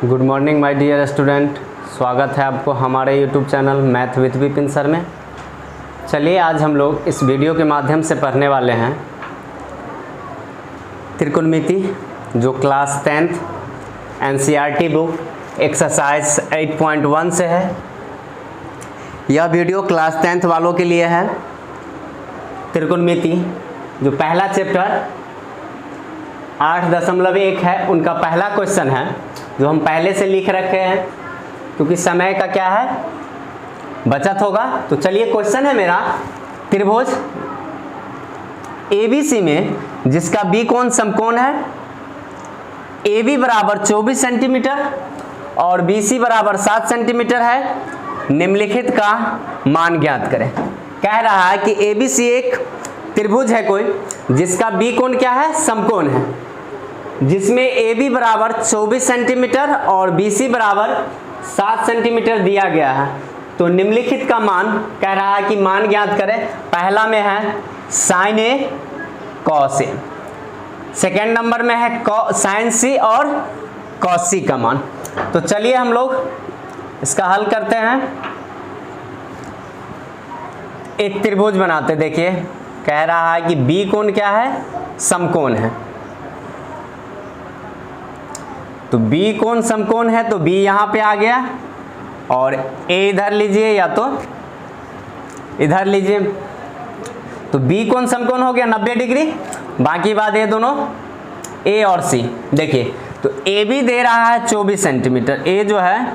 Good morning my dear student, स्वागत है आपको हमारे YouTube channel math with Vipin sir में। चलिए आज हम लोग इस वीडियो के माध्यम से पढ़ने वाले हैं त्रिकोणमिति, जो class 10th NCERT book exercise 8.1 से है। यह वीडियो क्लास 10th वालों के लिए है। त्रिकोणमिति जो पहला चैप्टर 8.1 है, उनका पहला क्वेश्चन है जो हम पहले से लिख रखे हैं, क्योंकि समय का क्या है, बचत होगा। तो चलिए क्वेश्चन है मेरा, त्रिभुज ABC में जिसका बी कोण समकोण है, AB बराबर 24 सेंटीमीटर और BC बराबर 7 सेंटीमीटर है, निम्नलिखित का मान ज्ञात करें। कह रहा है कि ABC एक त्रिभुज है कोई जिसका बी कोण क्या है, समकोण है, जिसमें AB बराबर 24 सेंटीमीटर और BC बराबर 7 सेंटीमीटर दिया गया है। तो निम्नलिखित का मान कह रहा है कि मान ज्ञात करें। पहला में है sine A cos A, second number में है साइन C और कॉस C का मान। तो चलिए हम लोग इसका हल करते हैं। एक त्रिभुज बनाते, देखिए कह रहा है कि बी कोण क्या है, समकोण है। तो बी कोण समकोण है, तो बी यहां पे आ गया और ए इधर लीजिए या तो इधर लीजिए। तो बी कोण समकोण हो गया 90 डिग्री। बाकी बात ये दोनों ए और सी, देखिए तो ए भी दे रहा है 24 सेंटीमीटर, ए जो है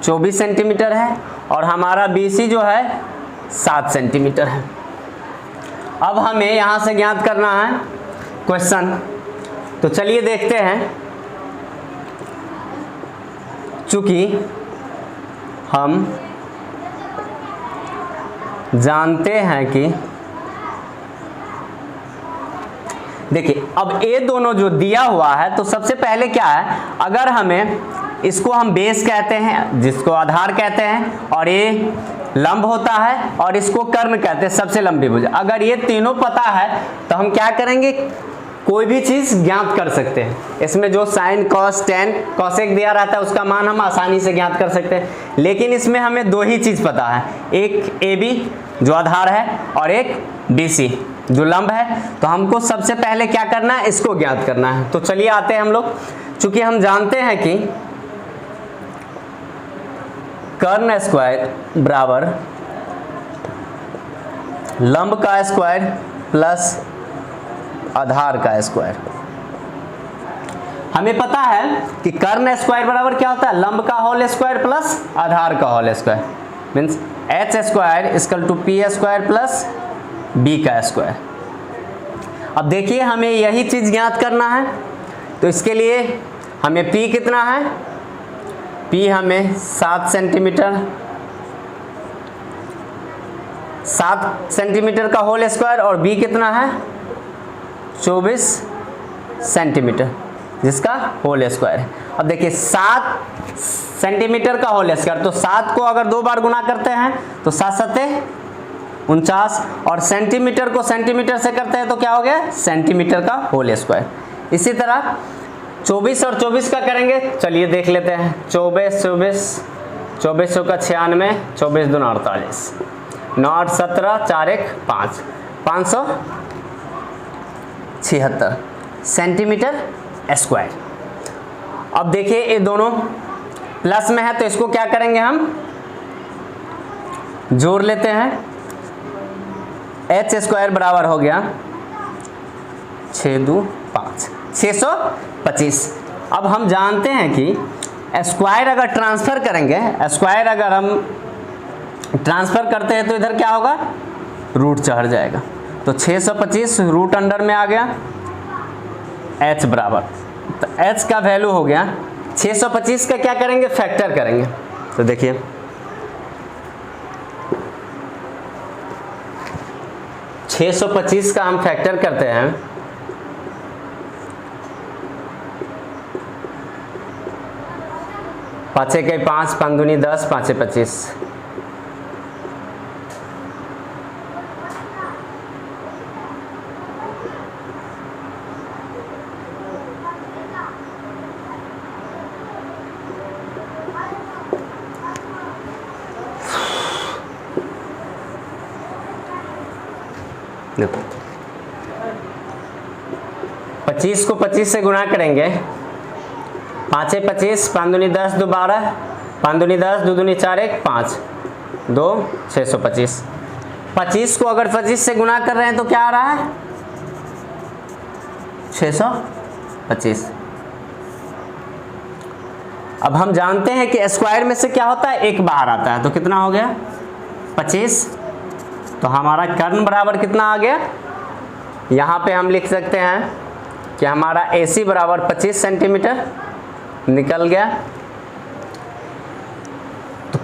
24 सेंटीमीटर है और हमारा बी सी जो है 7 सेंटीमीटर है। अब हमें यहां से ज्ञात करना है क्वेश्चन। तो चलिए देखते हैं। चूंकि हम जानते हैं कि देखिए अब ये दोनों जो दिया हुआ है, तो सबसे पहले क्या है, अगर हमें इसको हम बेस कहते हैं, जिसको आधार कहते हैं, और ये लंब होता है और इसको कर्ण कहते हैं, सबसे लंबी भुज। अगर ये तीनों पता है तो हम क्या करेंगे, कोई भी चीज ज्ञात कर सकते हैं। इसमें जो साइन कॉस टेन कॉसेक दिया रहता है उसका मान हम आसानी से ज्ञात कर सकते हैं। लेकिन इसमें हमें दो ही चीज पता है, एक AB जो आधार है और एक BC जो लंब है। तो हमको सबसे पहले क्या करना है, इसको ज्ञात करना है। तो चलिए आते हैं हम लोग। चूंकि हम जानते हैं कि कर्ण स्क्वायर बराबर लंब का स्क्वायर प्लस आधार का स्क्वायर। हमें पता है कि कर्ण स्क्वायर बराबर क्या होता है, लंब का होल स्क्वायर प्लस आधार का whole square, means H square equal to P square plus B का स्क्वायर। अब देखिए हमें यही चीज ज्ञात करना है। तो इसके लिए हमें P कितना है, P हमें 7 सेंटीमीटर, 7 सेंटीमीटर का होल स्क्वायर, और B कितना है 24 सेंटीमीटर जिसका होल स्क्वायर है। अब देखिए 7 सेंटीमीटर का होल स्क्वायर, तो 7 को अगर 2 बार गुना करते हैं तो 7 सत्ते 49, और सेंटीमीटर को सेंटीमीटर से करते हैं तो क्या हो गया, सेंटीमीटर का होल स्क्वायर। इसी तरह 24 और 24 का करेंगे, चलिए देख लेते हैं। 24 24 का 96, 24 दूना 48, 9 8 17, 4 1 5, 576 सेंटीमीटर स्क्वायर। अब देखिए ये दोनों प्लस में है, तो इसको क्या करेंगे, हम जोड़ लेते हैं। H स्क्वायर बराबर हो गया 6 2 5, 625। अब हम जानते हैं कि स्क्वायर अगर ट्रांसफर करेंगे, स्क्वायर अगर हम ट्रांसफर करते हैं तो इधर क्या होगा, रूट चढ़ जाएगा। तो 625 रूट अंडर में आ गया, H बराबर, तो H का वैल्यू हो गया 625 का क्या करेंगे, फैक्टर करेंगे। तो देखिए 625 का हम फैक्टर करते हैं, पाँचे के 5, 5 दूनी 10, 5 25, देखो 25 को 25 से गुणा करेंगे, 5 25, 5 दूनी 10, 2 12, 5 दूनी 10, 2 दूनी 4 1 5, 2 625। 25 को अगर 25 से गुणा कर रहे हैं तो क्या आ रहा है 625। अब हम जानते हैं कि स्क्वायर में से क्या होता है, एक बाहर आता है, तो कितना हो गया 25। तो हमारा कर्ण बराबर कितना आ गया, यहाँ पे हम लिख सकते हैं कि हमारा AC बराबर 25 सेंटीमीटर निकल गया। तो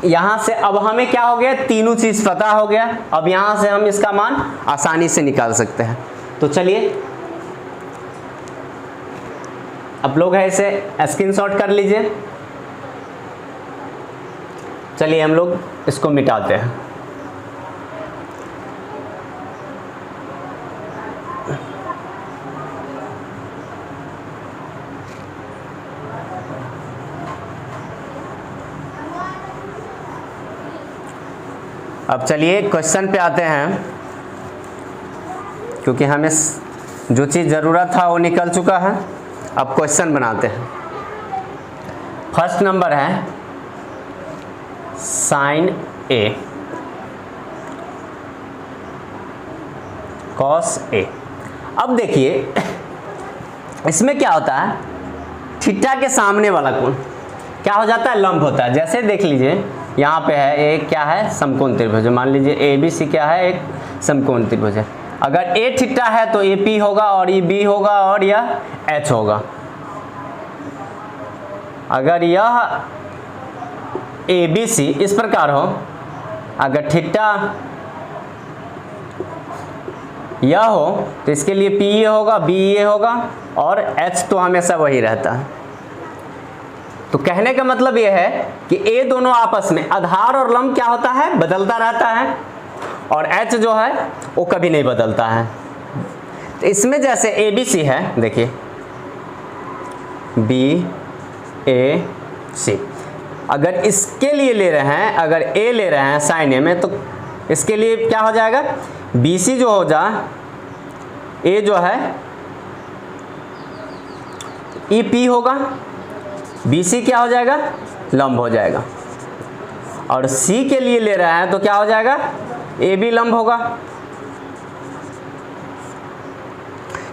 यहाँ से अब हमें क्या हो गया, तीनों चीज़ पता हो गया। अब यहाँ से हम इसका मान आसानी से निकाल सकते हैं। तो चलिए आप लोग है इसे स्क्रीनशॉट कर लीजिए। चलिए हम लोग इसको मिटाते हैं। अब चलिए क्वेश्चन पे आते हैं, क्योंकि हमें जो चीज़ ज़रूरत था वो निकल चुका है। अब क्वेश्चन बनाते हैं। फर्स्ट नंबर है साइन A कॉस A। अब देखिए इसमें क्या होता है, थीटा के सामने वाला कोण क्या हो जाता है, लंब होता है। जैसे देख लीजिए यहाँ पे है एक क्या है, समकोण त्रिभुज। मान लीजिए ABC क्या है, एक समकोण त्रिभुज है। अगर A थीटा है तो AP होगा और ये B होगा और यह H होगा। अगर यह ABC इस प्रकार हो, अगर थीटा यह हो तो इसके लिए PA होगा, BA होगा और H तो हमेशा वही रहता है। तो कहने का मतलब यह है कि ये दोनों आपस में आधार और लंब क्या होता है, बदलता रहता है, और H जो है वो कभी नहीं बदलता है। तो इसमें जैसे ABC है, देखिए BAC, अगर इसके लिए ले रहे हैं, अगर A ले रहे हैं साइन A में, तो इसके लिए क्या हो जाएगा, BC जो हो जा A जो है EP होगा, BC क्या हो जाएगा, लंब हो जाएगा। और C के लिए ले रहा है तो क्या हो जाएगा, AB लंब होगा,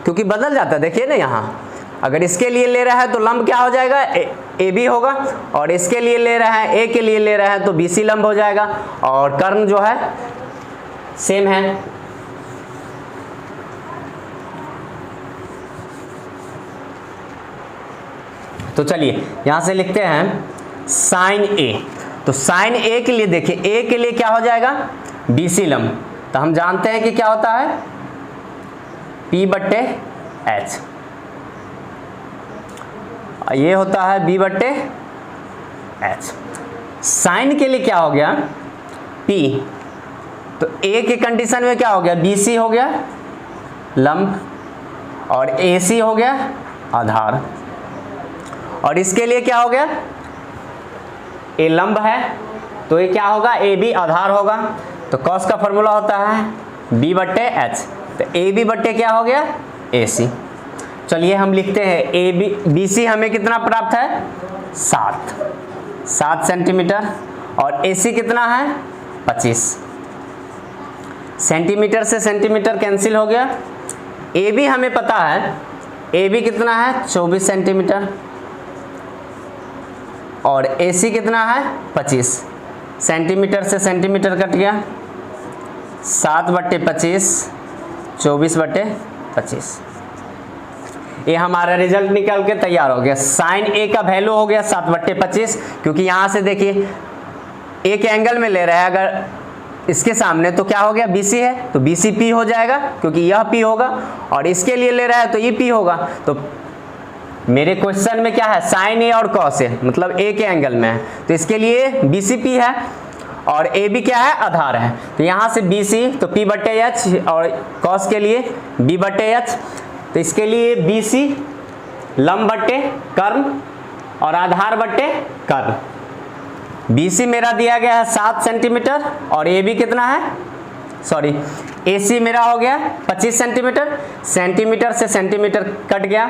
क्योंकि बदल जाता है। देखिए ना यहाँ, अगर इसके लिए ले रहा है तो लंब क्या हो जाएगा, AB होगा, और इसके लिए ले रहा है, A के लिए ले रहा है तो BC लंब हो जाएगा, और कर्ण जो है सेम है। तो चलिए यहाँ से लिखते हैं साइन A। तो साइन A के लिए देखिए, A के लिए क्या हो जाएगा, BC लंब। तो हम जानते हैं कि क्या होता है, P/H, ये होता है B/H। साइन के लिए क्या हो गया, P, तो A के कंडीशन में क्या हो गया, BC हो गया लंब और AC हो गया आधार, और इसके लिए क्या हो गया, A लंब है तो ये क्या होगा, AB आधार होगा। तो कॉस का फॉर्मूला होता है B/H, तो AB बट्टे क्या हो गया, AC। चलिए हम लिखते हैं BC हमें कितना प्राप्त है, 7 सेंटीमीटर, और AC कितना है 25। सेंटीमीटर से सेंटीमीटर कैंसिल हो गया। AB हमें पता है, AB कितना है 24 सेंटीमीटर, और AC कितना है 25। सेंटीमीटर से सेंटीमीटर कट गया, 7/25, 24/25। ये हमारा रिजल्ट निकल के तैयार हो गया। साइन A का वैल्यू हो गया 7/25, क्योंकि यहाँ से देखिए एक एंगल में ले रहा है, अगर इसके सामने तो क्या हो गया, BC है तो BC P हो जाएगा, क्योंकि यह P होगा, और इसके लिए ले रहा है तो ये P होगा। तो मेरे क्वेश्चन में क्या है, साइन A और कॉस A, मतलब A के एंगल में है, तो इसके लिए BC P है और AB क्या है, आधार है। तो यहाँ से BC तो P/H, और कॉस के लिए B/H, तो इसके लिए BC लंब बट्टे कर्ण और आधार बट्टे कर्ण। BC मेरा दिया गया है 7 सेंटीमीटर और AB कितना है, सॉरी AC मेरा हो गया 25 सेंटीमीटर, सेंटीमीटर से सेंटीमीटर कट गया,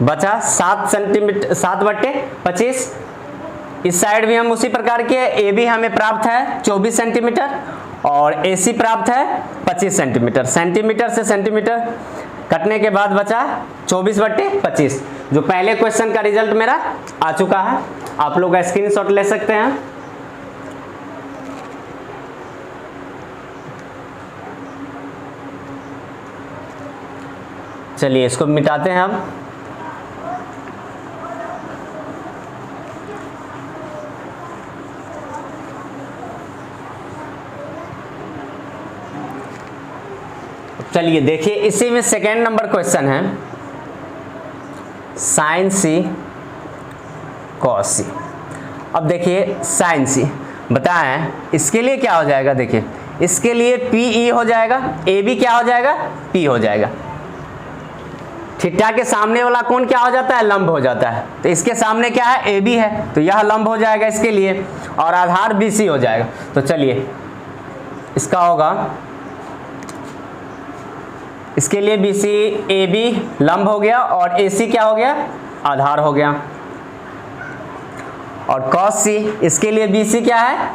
बचा 7 सेंटीमीटर, 7/25। इस साइड भी हम उसी प्रकार के, AB हमें प्राप्त है 24 सेंटीमीटर और AC प्राप्त है 25 सेंटीमीटर। सेंटीमीटर से सेंटीमीटर कटने के बाद बचा 24/25, जो पहले क्वेश्चन का रिजल्ट मेरा आ चुका है। आप लोग स्क्रीनशॉट ले सकते हैं। चलिए इसको मिटाते हैं अब। चलिए देखिए, इसी में सेकेंड नंबर क्वेश्चन है साइन सी कॉस सी। अब देखिए साइन सी बताएं, इसके लिए क्या हो जाएगा, देखिए इसके लिए PE हो जाएगा, AB क्या हो जाएगा, P हो जाएगा। थीटा के सामने वाला कोण क्या हो जाता है, लंब हो जाता है। तो इसके सामने क्या है, AB है, तो यह लंब हो जाएगा इसके लिए, और आधार BC हो जाएगा। तो चलिए इसका होगा, इसके लिए BC AB लंब हो गया और AC क्या हो गया, आधार हो गया। और cos C, इसके लिए BC क्या है,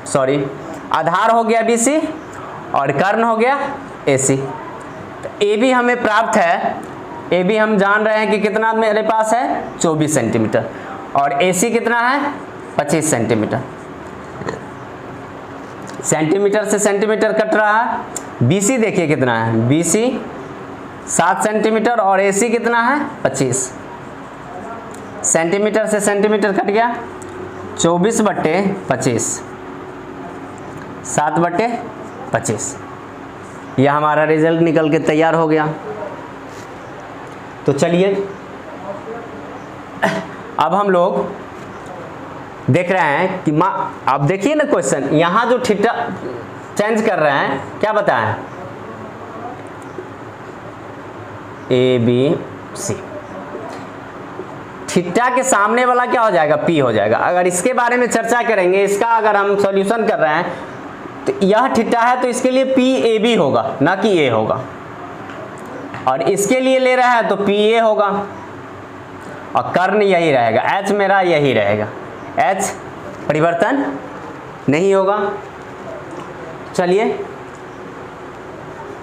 सॉरी आधार हो गया BC और कर्ण हो गया AC। तो AB हमें प्राप्त है, AB हम जान रहे हैं कि कितना मेरे पास है 24 सेंटीमीटर और AC कितना है 25 सेंटीमीटर। सेंटीमीटर से सेंटीमीटर कट रहा है। BC देखिए कितना है, BC 7 सेंटीमीटर और AC कितना है 25। सेंटीमीटर से सेंटीमीटर कट गया, 24/25, 7/25। यह हमारा रिजल्ट निकल के तैयार हो गया। तो चलिए अब हम लोग देख रहे हैं कि आप देखिए ना क्वेश्चन, यहाँ जो थीटा चेंज कर रहे हैं, क्या बताएं, ABC। थीटा के सामने वाला क्या हो जाएगा, P हो जाएगा। अगर इसके बारे में चर्चा करेंगे, इसका अगर हम सॉल्यूशन कर रहे हैं, तो यह थीटा है तो इसके लिए PAB होगा, ना कि A होगा। और इसके लिए ले रहा है तो PA होगा और कर्ण यही रहेगा, H मेरा यही रहेगा, H परिवर्तन नहीं होगा। चलिए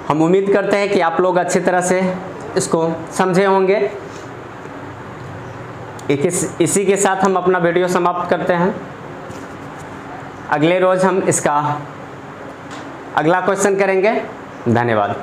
हम उम्मीद करते हैं कि आप लोग अच्छी तरह से इसको समझे होंगे। इसी के साथ हम अपना वीडियो समाप्त करते हैं। अगले रोज हम इसका अगला क्वेश्चन करेंगे। धन्यवाद।